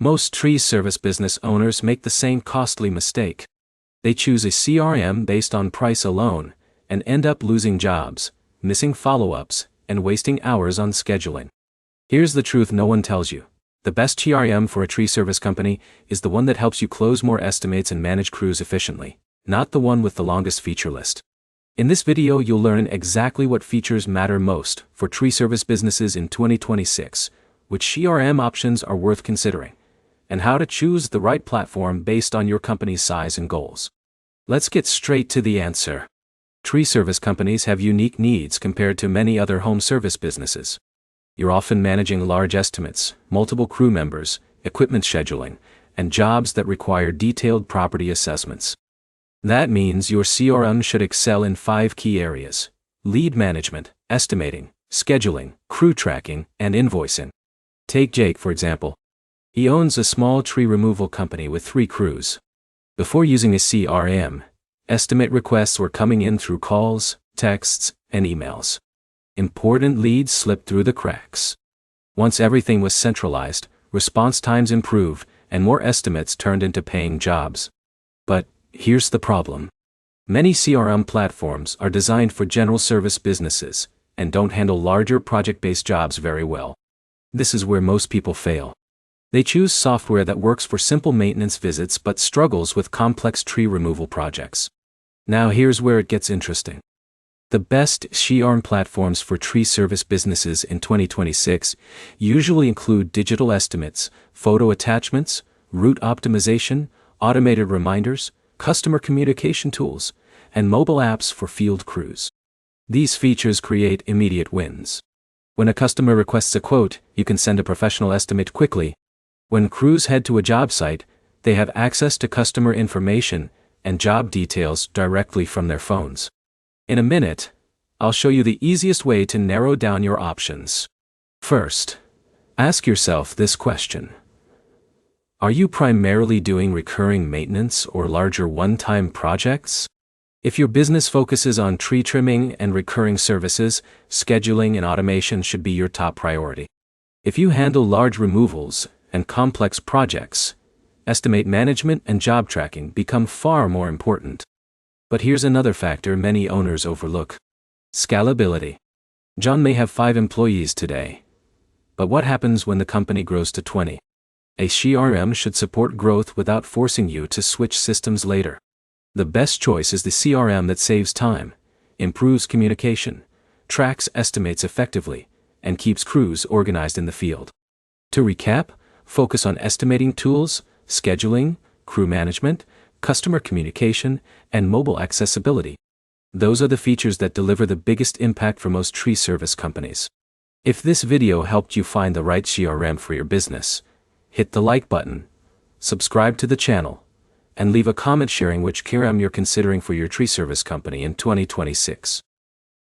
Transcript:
Most tree service business owners make the same costly mistake. They choose a CRM based on price alone, and end up losing jobs, missing follow-ups, and wasting hours on scheduling. Here's the truth no one tells you. The best CRM for a tree service company is the one that helps you close more estimates and manage crews efficiently, not the one with the longest feature list. In this video you'll learn exactly what features matter most for tree service businesses in 2026, which CRM options are worth considering, and how to choose the right platform based on your company's size and goals. Let's get straight to the answer. Tree service companies have unique needs compared to many other home service businesses. You're often managing large estimates, multiple crew members, equipment scheduling, and jobs that require detailed property assessments. That means your CRM should excel in 5 key areas: lead management, estimating, scheduling, crew tracking, and invoicing. Take Jake, for example. He owns a small tree removal company with 3 crews. Before using a CRM, estimate requests were coming in through calls, texts, and emails. Important leads slipped through the cracks. Once everything was centralized, response times improved, and more estimates turned into paying jobs. But here's the problem. Many CRM platforms are designed for general service businesses and don't handle larger project-based jobs very well. This is where most people fail. They choose software that works for simple maintenance visits but struggles with complex tree removal projects. Now here's where it gets interesting. The best CRM platforms for tree service businesses in 2026 usually include digital estimates, photo attachments, route optimization, automated reminders, customer communication tools, and mobile apps for field crews. These features create immediate wins. When a customer requests a quote, you can send a professional estimate quickly. When crews head to a job site, they have access to customer information and job details directly from their phones. In a minute, I'll show you the easiest way to narrow down your options. First, ask yourself this question. Are you primarily doing recurring maintenance or larger one-time projects? If your business focuses on tree trimming and recurring services, scheduling and automation should be your top priority. If you handle large removals and complex projects, estimate management and job tracking become far more important. But here's another factor many owners overlook: scalability. John may have 5 employees today. But what happens when the company grows to 20? A CRM should support growth without forcing you to switch systems later. The best choice is the CRM that saves time, improves communication, tracks estimates effectively, and keeps crews organized in the field. To recap, focus on estimating tools, scheduling, crew management, customer communication, and mobile accessibility. Those are the features that deliver the biggest impact for most tree service companies. If this video helped you find the right CRM for your business, hit the like button, subscribe to the channel, and leave a comment sharing which CRM you're considering for your tree service company in 2026.